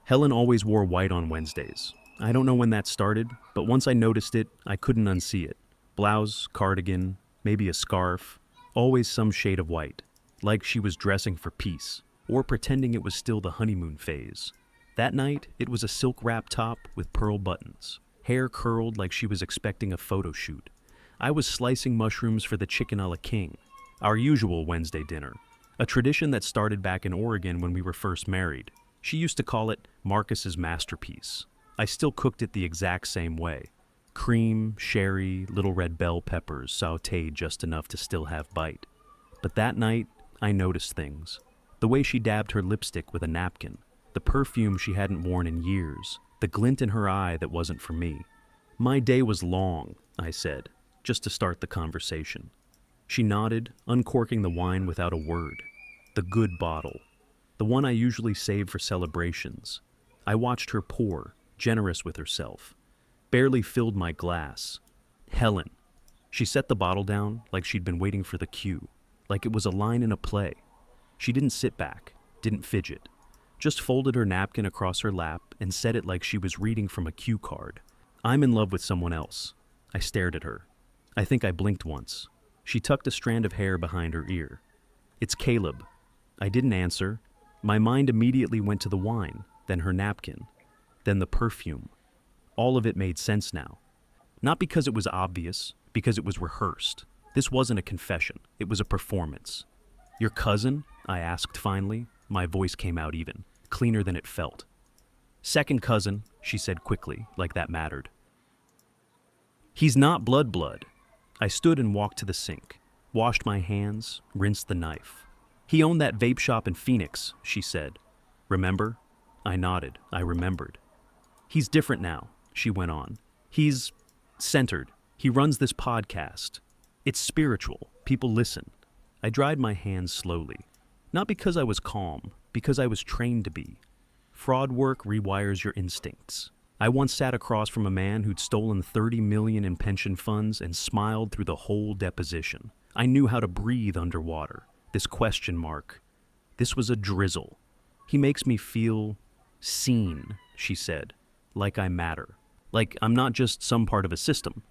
Helen always wore white on Wednesdays. I don't know when that started, but once I noticed it, I couldn't unsee it. Blouse, cardigan, maybe a scarf, always some shade of white, like she was dressing for peace, or pretending it was still the honeymoon phase. That night, it was a silk wrap top with pearl buttons, hair curled like she was expecting a photo shoot. I was slicing mushrooms for the chicken a la king, our usual Wednesday dinner, a tradition that started back in Oregon when we were first married. She used to call it Marcus's masterpiece. I still cooked it the exact same way. Cream, sherry, little red bell peppers sautéed just enough to still have bite. But that night, I noticed things. The way she dabbed her lipstick with a napkin, the perfume she hadn't worn in years, the glint in her eye that wasn't for me. My day was long, I said, just to start the conversation. She nodded, uncorking the wine without a word. The good bottle. The one I usually save for celebrations. I watched her pour, generous with herself. Barely filled my glass. Helen. She set the bottle down like she'd been waiting for the cue, like it was a line in a play. She didn't sit back, didn't fidget. Just folded her napkin across her lap and said it like she was reading from a cue card. I'm in love with someone else. I stared at her. I think I blinked once. She tucked a strand of hair behind her ear. It's Caleb. I didn't answer. My mind immediately went to the wine, then her napkin, then the perfume. All of it made sense now. Not because it was obvious, because it was rehearsed. This wasn't a confession, it was a performance. Your cousin? I asked finally. My voice came out even, cleaner than it felt. Second cousin, she said quickly, like that mattered. He's not blood. I stood and walked to the sink, washed my hands, rinsed the knife. He owned that vape shop in Phoenix, she said. Remember? I nodded. I remembered. He's different now, she went on. He's centered. He runs this podcast. It's spiritual. People listen. I dried my hands slowly. Not because I was calm, because I was trained to be. Fraud work rewires your instincts. I once sat across from a man who'd stolen $30 million in pension funds and smiled through the whole deposition. I knew how to breathe underwater. This question mark. This was a drizzle. He makes me feel seen, she said, like I matter. Like I'm not just some part of a system.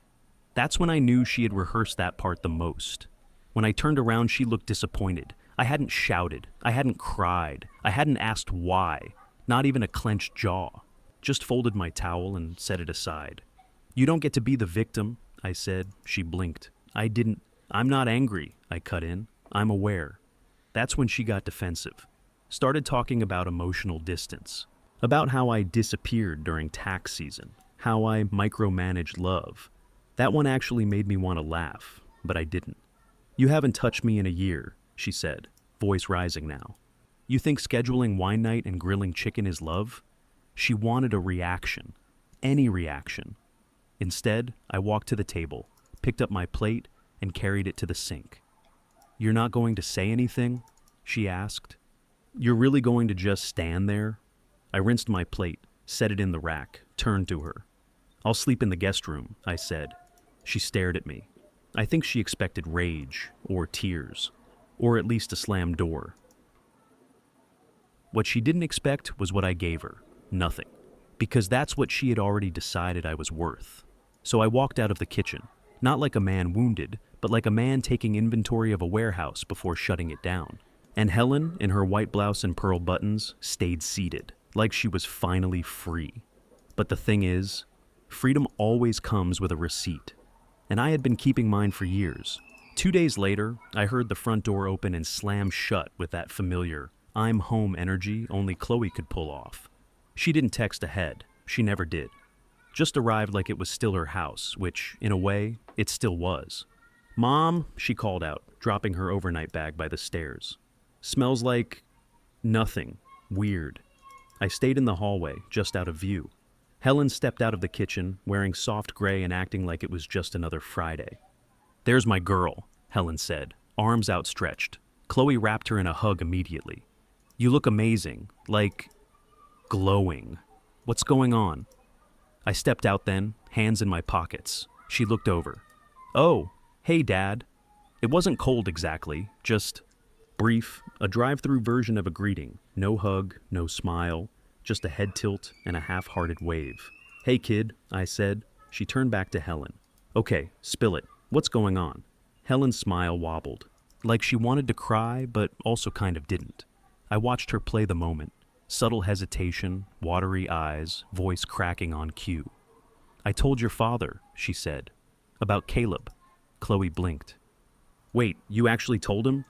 That's when I knew she had rehearsed that part the most. When I turned around, she looked disappointed. I hadn't shouted. I hadn't cried. I hadn't asked why. Not even a clenched jaw. Just folded my towel and set it aside. You don't get to be the victim, I said. She blinked. I'm not angry, I cut in. I'm aware. That's when she got defensive. Started talking about emotional distance. About how I disappeared during tax season. How I micromanaged love. That one actually made me want to laugh, but I didn't. You haven't touched me in a year, she said, voice rising now. You think scheduling wine night and grilling chicken is love? She wanted a reaction. Any reaction. Instead, I walked to the table, picked up my plate, and carried it to the sink. You're not going to say anything? She asked. You're really going to just stand there? I rinsed my plate, set it in the rack, turned to her. I'll sleep in the guest room, I said. She stared at me. I think she expected rage, or tears, or at least a slammed door. What she didn't expect was what I gave her. Nothing. Because that's what she had already decided I was worth. So I walked out of the kitchen, not like a man wounded, but like a man taking inventory of a warehouse before shutting it down. And Helen, in her white blouse and pearl buttons, stayed seated, like she was finally free. But the thing is, freedom always comes with a receipt. And I had been keeping mine for years. 2 days later, I heard the front door open and slam shut with that familiar, I'm home energy only Chloe could pull off. She didn't text ahead. She never did. Just arrived like it was still her house, which, in a way, it still was. Mom, she called out, dropping her overnight bag by the stairs. Smells like nothing. Weird. I stayed in the hallway, just out of view. Helen stepped out of the kitchen, wearing soft gray and acting like it was just another Friday. There's my girl, Helen said, arms outstretched. Chloe wrapped her in a hug immediately. You look amazing, like glowing. What's going on? I stepped out then, hands in my pockets. She looked over. Oh, hey, Dad. It wasn't cold exactly, just brief, a drive-through version of a greeting. No hug, no smile, just a head tilt and a half-hearted wave. "Hey kid," I said. She turned back to Helen. "Okay, spill it. What's going on?" Helen's smile wobbled, like she wanted to cry but also kind of didn't. I watched her play the moment. Subtle hesitation, watery eyes, voice cracking on cue. "I told your father," she said. "About Caleb." Chloe blinked. "Wait, you actually told him?"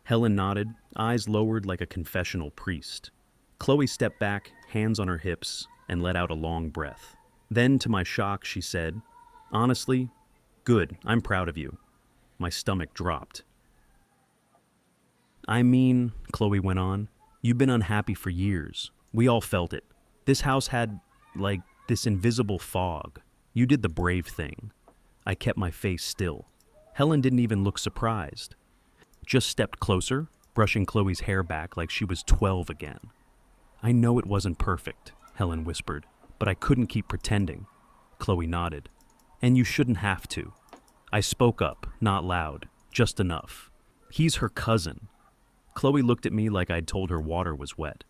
Helen nodded, eyes lowered like a confessional priest. Chloe stepped back, hands on her hips, and let out a long breath. Then, to my shock, she said, "Honestly, good, I'm proud of you." My stomach dropped. "I mean," Chloe went on, "you've been unhappy for years. We all felt it. This house had, like, this invisible fog. You did the brave thing." I kept my face still. Helen didn't even look surprised. Just stepped closer, brushing Chloe's hair back like she was 12 again. "I know it wasn't perfect," Helen whispered, "but I couldn't keep pretending." Chloe nodded. "And you shouldn't have to." I spoke up, not loud, just enough. "He's her cousin." Chloe looked at me like I'd told her water was wet.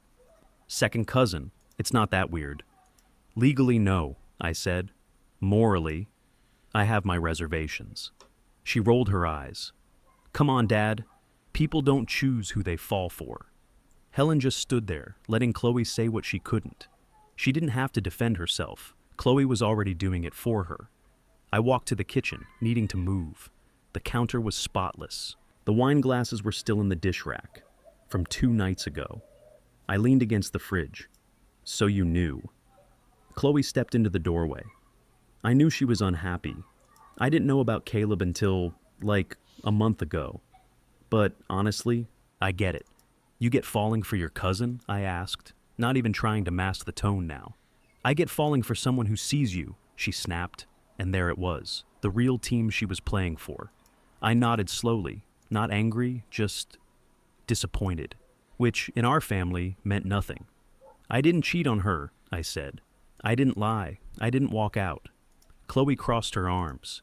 "Second cousin, it's not that weird." "Legally, no," I said. "Morally, I have my reservations." She rolled her eyes. "Come on, Dad. People don't choose who they fall for." Helen just stood there, letting Chloe say what she couldn't. She didn't have to defend herself. Chloe was already doing it for her. I walked to the kitchen, needing to move. The counter was spotless. The wine glasses were still in the dish rack, from 2 nights ago. I leaned against the fridge. "So you knew." Chloe stepped into the doorway. I knew she was unhappy. I didn't know about Caleb until, like, a month ago. But honestly, I get it. "You get falling for your cousin?" I asked, not even trying to mask the tone now. "I get falling for someone who sees you," she snapped, and there it was, the real team she was playing for. I nodded slowly, not angry, just disappointed, which, in our family, meant nothing. "I didn't cheat on her," I said. "I didn't lie. I didn't walk out." Chloe crossed her arms.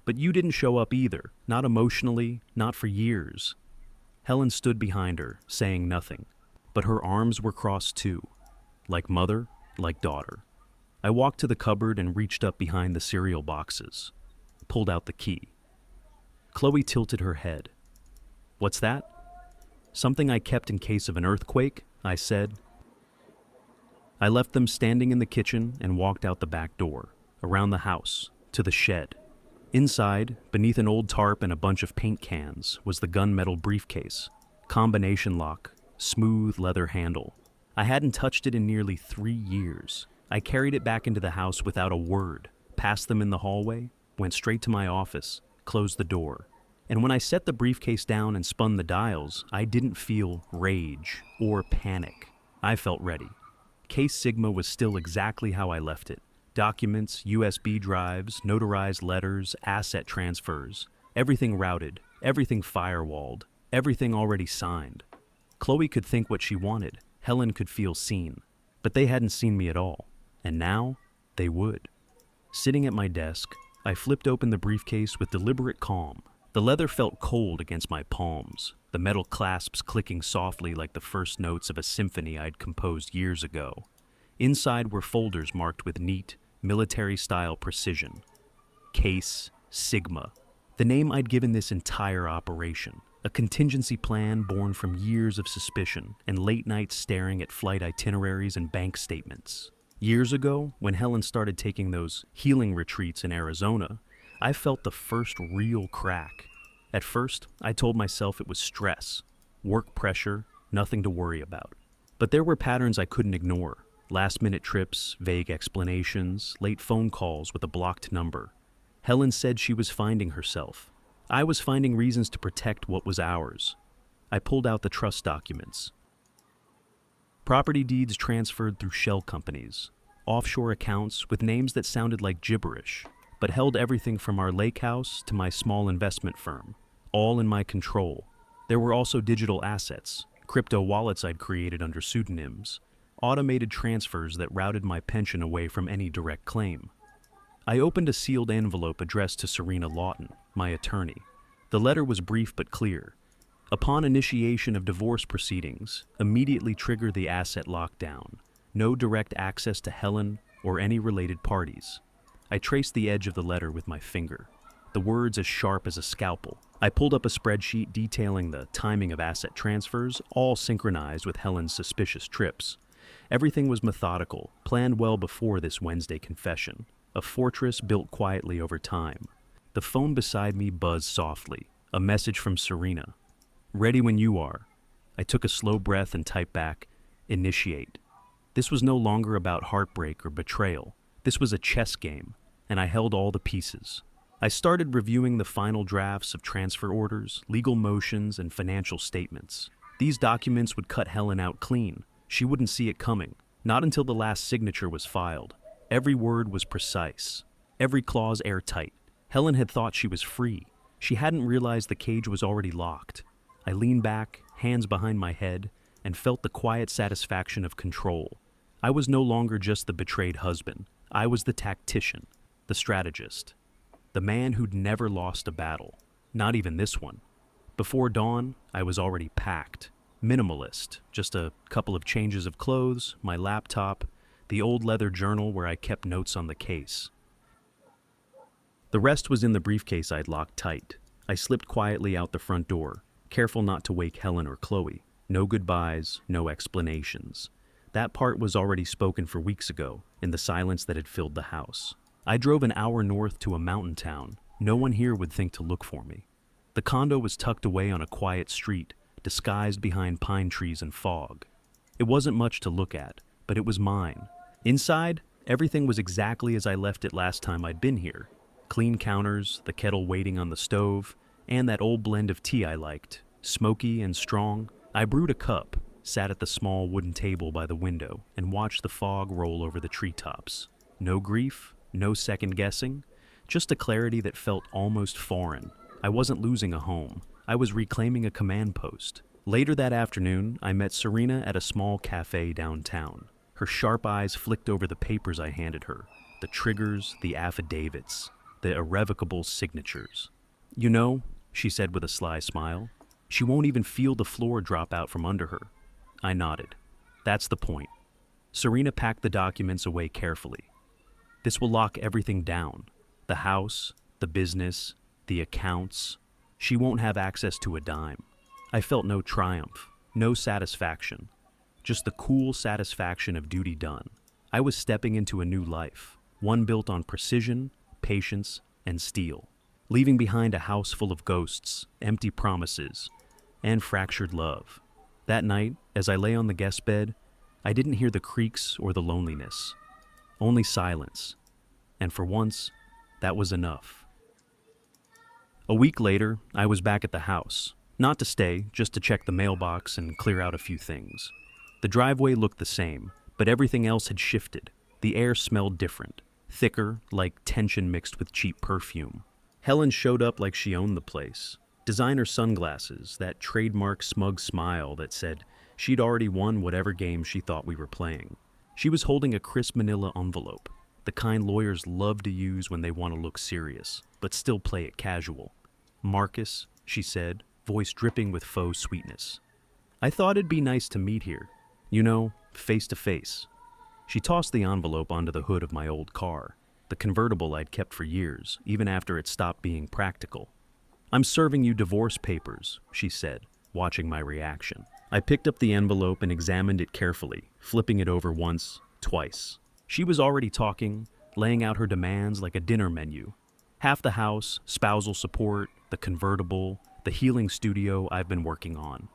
"But you didn't show up either, not emotionally, not for years." Helen stood behind her, saying nothing, but her arms were crossed too, like mother, like daughter. I walked to the cupboard and reached up behind the cereal boxes, pulled out the key. Chloe tilted her head. "What's that?" "Something I kept in case of an earthquake," I said. I left them standing in the kitchen and walked out the back door, around the house, to the shed. Inside, beneath an old tarp and a bunch of paint cans, was the gunmetal briefcase. Combination lock, smooth leather handle. I hadn't touched it in nearly 3 years. I carried it back into the house without a word, passed them in the hallway, went straight to my office, closed the door. And when I set the briefcase down and spun the dials, I didn't feel rage or panic. I felt ready. Case Sigma was still exactly how I left it. Documents, USB drives, notarized letters, asset transfers. Everything routed, everything firewalled, everything already signed. Chloe could think what she wanted. Helen could feel seen. But they hadn't seen me at all. And now, they would. Sitting at my desk, I flipped open the briefcase with deliberate calm. The leather felt cold against my palms, the metal clasps clicking softly like the first notes of a symphony I'd composed years ago. Inside were folders marked with neat, military-style precision. Case Sigma, the name I'd given this entire operation. A contingency plan born from years of suspicion and late nights staring at flight itineraries and bank statements. Years ago, when Helen started taking those healing retreats in Arizona, I felt the first real crack. At first, I told myself it was stress, work pressure, nothing to worry about. But there were patterns I couldn't ignore. Last-minute trips, vague explanations, late phone calls with a blocked number. Helen said she was finding herself. I was finding reasons to protect what was ours. I pulled out the trust documents. Property deeds transferred through shell companies, offshore accounts with names that sounded like gibberish, but held everything from our lake house to my small investment firm, all in my control. There were also digital assets, crypto wallets I'd created under pseudonyms, automated transfers that routed my pension away from any direct claim. I opened a sealed envelope addressed to Serena Lawton, my attorney. The letter was brief but clear. Upon initiation of divorce proceedings, immediately trigger the asset lockdown. No direct access to Helen or any related parties. I traced the edge of the letter with my finger, the words as sharp as a scalpel. I pulled up a spreadsheet detailing the timing of asset transfers, all synchronized with Helen's suspicious trips. Everything was methodical, planned well before this Wednesday confession, a fortress built quietly over time. The phone beside me buzzed softly, a message from Serena. "Ready when you are." I took a slow breath and typed back, "Initiate." This was no longer about heartbreak or betrayal. This was a chess game, and I held all the pieces. I started reviewing the final drafts of transfer orders, legal motions, and financial statements. These documents would cut Helen out clean. She wouldn't see it coming, not until the last signature was filed. Every word was precise, every clause airtight. Helen had thought she was free. She hadn't realized the cage was already locked. I leaned back, hands behind my head, and felt the quiet satisfaction of control. I was no longer just the betrayed husband. I was the tactician, the strategist. The man who'd never lost a battle, not even this one. Before dawn, I was already packed. Minimalist, just a couple of changes of clothes, my laptop, the old leather journal where I kept notes on the case. The rest was in the briefcase I'd locked tight. I slipped quietly out the front door, careful not to wake Helen or Chloe. No goodbyes, no explanations. That part was already spoken for weeks ago, in the silence that had filled the house. I drove an hour north to a mountain town. No one here would think to look for me. The condo was tucked away on a quiet street, disguised behind pine trees and fog. It wasn't much to look at, but it was mine. Inside, everything was exactly as I left it last time I'd been here. Clean counters, the kettle waiting on the stove, and that old blend of tea I liked, smoky and strong. I brewed a cup, sat at the small wooden table by the window, and watched the fog roll over the treetops. No grief, no second guessing, just a clarity that felt almost foreign. I wasn't losing a home. I was reclaiming a command post. Later that afternoon, I met Serena at a small cafe downtown. Her sharp eyes flicked over the papers I handed her, the triggers, the affidavits, the irrevocable signatures. "You know," she said with a sly smile, "she won't even feel the floor drop out from under her." I nodded. "That's the point." Serena packed the documents away carefully. "This will lock everything down. The house, the business, the accounts. She won't have access to a dime." I felt no triumph, no satisfaction, just the cool satisfaction of duty done. I was stepping into a new life, one built on precision, patience, and steel, leaving behind a house full of ghosts, empty promises, and fractured love. That night, as I lay on the guest bed, I didn't hear the creaks or the loneliness, only silence, and for once, that was enough. A week later, I was back at the house, not to stay, just to check the mailbox and clear out a few things. The driveway looked the same, but everything else had shifted. The air smelled different, thicker, like tension mixed with cheap perfume. Helen showed up like she owned the place. Designer sunglasses, that trademark smug smile that said she'd already won whatever game she thought we were playing. She was holding a crisp manila envelope, the kind lawyers love to use when they want to look serious, but still play it casual. "Marcus," she said, voice dripping with faux sweetness. "I thought it'd be nice to meet here. You know, face to face." She tossed the envelope onto the hood of my old car, the convertible I'd kept for years, even after it stopped being practical. "I'm serving you divorce papers," she said, watching my reaction. I picked up the envelope and examined it carefully, flipping it over once, twice. She was already talking, laying out her demands like a dinner menu. Half the house, spousal support, the convertible, the healing studio I've been working on.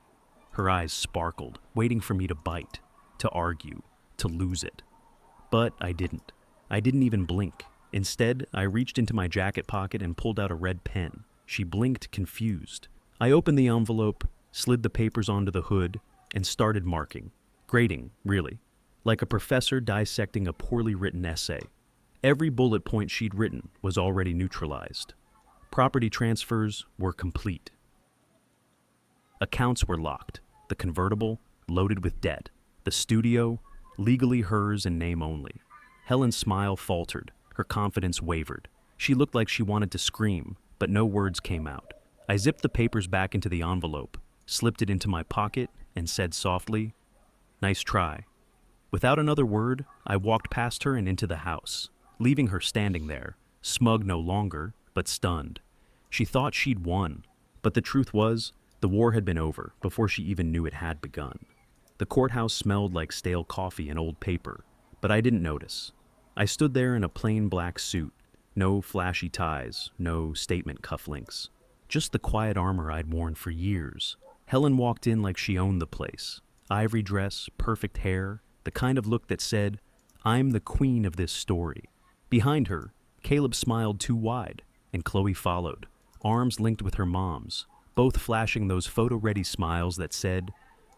Her eyes sparkled, waiting for me to bite, to argue, to lose it. But I didn't. I didn't even blink. Instead, I reached into my jacket pocket and pulled out a red pen. She blinked, confused. I opened the envelope, slid the papers onto the hood, and started marking. Grading, really. Like a professor dissecting a poorly written essay. Every bullet point she'd written was already neutralized. Property transfers were complete. Accounts were locked. The convertible, loaded with debt. The studio, legally hers in name only. Helen's smile faltered. Her confidence wavered. She looked like she wanted to scream, but no words came out. I zipped the papers back into the envelope, slipped it into my pocket, and said softly, "Nice try." Without another word, I walked past her and into the house, leaving her standing there, smug no longer, but stunned. She thought she'd won, but the truth was, the war had been over before she even knew it had begun. The courthouse smelled like stale coffee and old paper, but I didn't notice. I stood there in a plain black suit, no flashy ties, no statement cufflinks, just the quiet armor I'd worn for years. Helen walked in like she owned the place. Ivory dress, perfect hair, the kind of look that said, "I'm the queen of this story." Behind her, Caleb smiled too wide, and Chloe followed, arms linked with her mom's, both flashing those photo-ready smiles that said,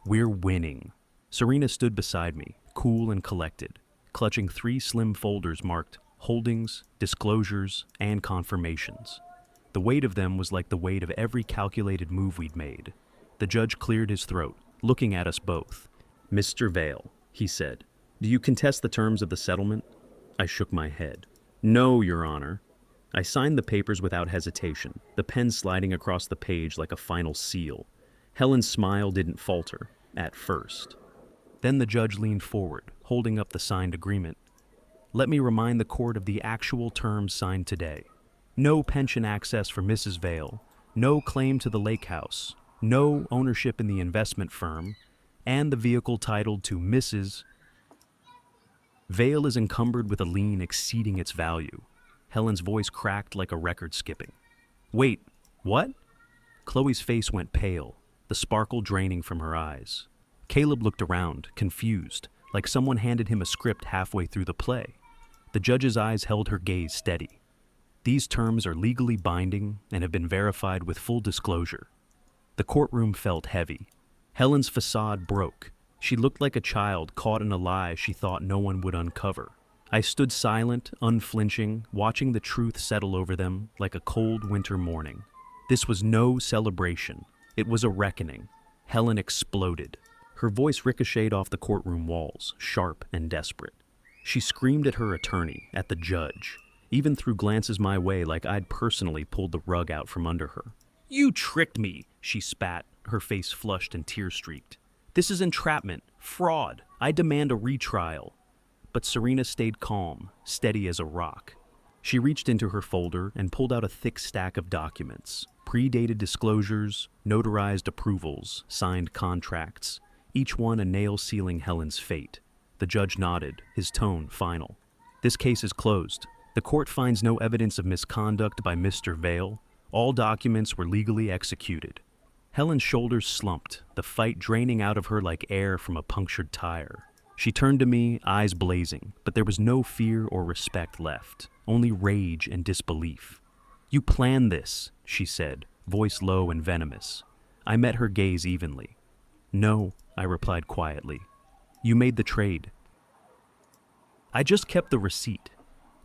"We're winning." Serena stood beside me, cool and collected, clutching 3 slim folders marked holdings, disclosures, and confirmations. The weight of them was like the weight of every calculated move we'd made. The judge cleared his throat, looking at us both. "Mr. Vale," he said, "do you contest the terms of the settlement?" I shook my head. "No, Your Honor." I signed the papers without hesitation, the pen sliding across the page like a final seal. Helen's smile didn't falter, at first. Then the judge leaned forward, holding up the signed agreement. "Let me remind the court of the actual terms signed today. No pension access for Mrs. Vale, no claim to the lake house, no ownership in the investment firm, and the vehicle titled to Mrs. Vale is encumbered with a lien exceeding its value." Helen's voice cracked like a record skipping. "Wait, what?" Chloe's face went pale, the sparkle draining from her eyes. Caleb looked around, confused, like someone handed him a script halfway through the play. The judge's eyes held her gaze steady. "These terms are legally binding and have been verified with full disclosure." The courtroom felt heavy. Helen's facade broke. She looked like a child caught in a lie she thought no one would uncover. I stood silent, unflinching, watching the truth settle over them like a cold winter morning. This was no celebration. It was a reckoning. Helen exploded. Her voice ricocheted off the courtroom walls, sharp and desperate. She screamed at her attorney, at the judge, even threw glances my way like I'd personally pulled the rug out from under her. "You tricked me," she spat, her face flushed and tear-streaked. "This is entrapment, fraud. I demand a retrial." But Serena stayed calm, steady as a rock. She reached into her folder and pulled out a thick stack of documents, predated disclosures, notarized approvals, signed contracts, each one a nail sealing Helen's fate. The judge nodded, his tone final. "This case is closed. The court finds no evidence of misconduct by Mr. Vale. All documents were legally executed." Helen's shoulders slumped, the fight draining out of her like air from a punctured tire. She turned to me, eyes blazing, but there was no fear or respect left, only rage and disbelief. "You planned this," she said, voice low and venomous. I met her gaze evenly. "No," I replied quietly. "You made the trade." "I just kept the receipt."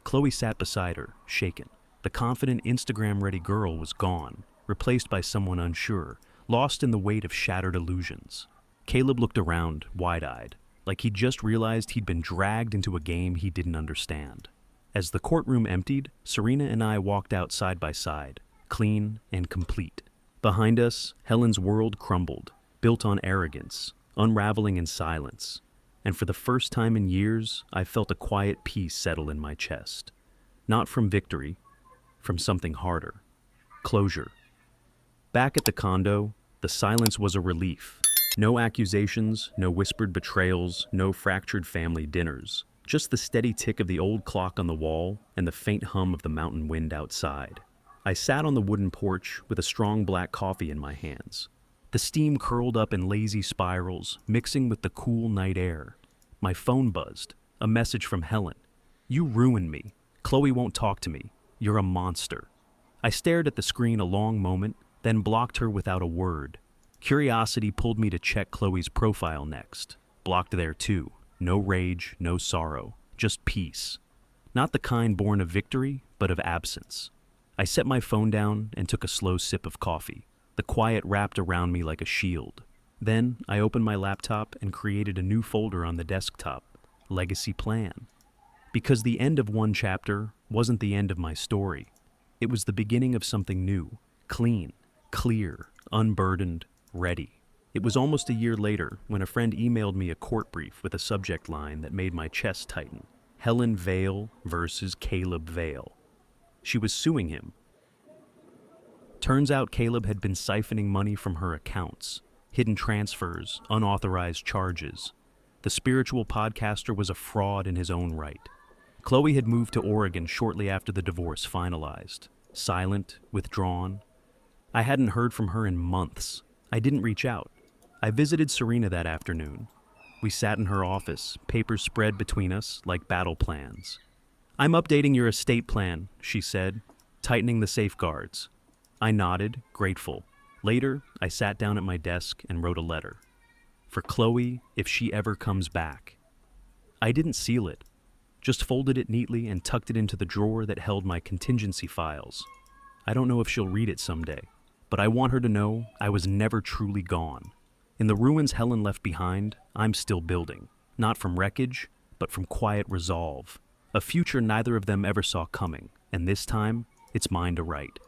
Chloe sat beside her, shaken. The confident, Instagram-ready girl was gone, replaced by someone unsure, lost in the weight of shattered illusions. Caleb looked around, wide-eyed, like he'd just realized he'd been dragged into a game he didn't understand. As the courtroom emptied, Serena and I walked out side by side, clean and complete. Behind us, Helen's world crumbled, built on arrogance, unraveling in silence. And for the first time in years, I felt a quiet peace settle in my chest. Not from victory, from something harder. Closure. Back at the condo, the silence was a relief. No accusations, no whispered betrayals, no fractured family dinners. Just the steady tick of the old clock on the wall and the faint hum of the mountain wind outside. I sat on the wooden porch with a strong black coffee in my hands. The steam curled up in lazy spirals, mixing with the cool night air. My phone buzzed. A message from Helen. "You ruined me. Chloe won't talk to me. You're a monster." I stared at the screen a long moment, then blocked her without a word. Curiosity pulled me to check Chloe's profile next. Blocked there too. No rage, no sorrow, just peace. Not the kind born of victory, but of absence. I set my phone down and took a slow sip of coffee. The quiet wrapped around me like a shield. Then I opened my laptop and created a new folder on the desktop, Legacy Plan. Because the end of one chapter wasn't the end of my story. It was the beginning of something new, clean, clear, unburdened, ready. It was almost a year later when a friend emailed me a court brief with a subject line that made my chest tighten. Helen Vale versus Caleb Vale. She was suing him. Turns out Caleb had been siphoning money from her accounts, hidden transfers, unauthorized charges. The spiritual podcaster was a fraud in his own right. Chloe had moved to Oregon shortly after the divorce finalized. Silent, withdrawn. I hadn't heard from her in months. I didn't reach out. I visited Serena that afternoon. We sat in her office, papers spread between us like battle plans. "I'm updating your estate plan," she said, tightening the safeguards. I nodded, grateful. Later, I sat down at my desk and wrote a letter. For Chloe, if she ever comes back. I didn't seal it, just folded it neatly and tucked it into the drawer that held my contingency files. I don't know if she'll read it someday, but I want her to know I was never truly gone. In the ruins Helen left behind, I'm still building, not from wreckage, but from quiet resolve. A future neither of them ever saw coming, and this time, it's mine to write.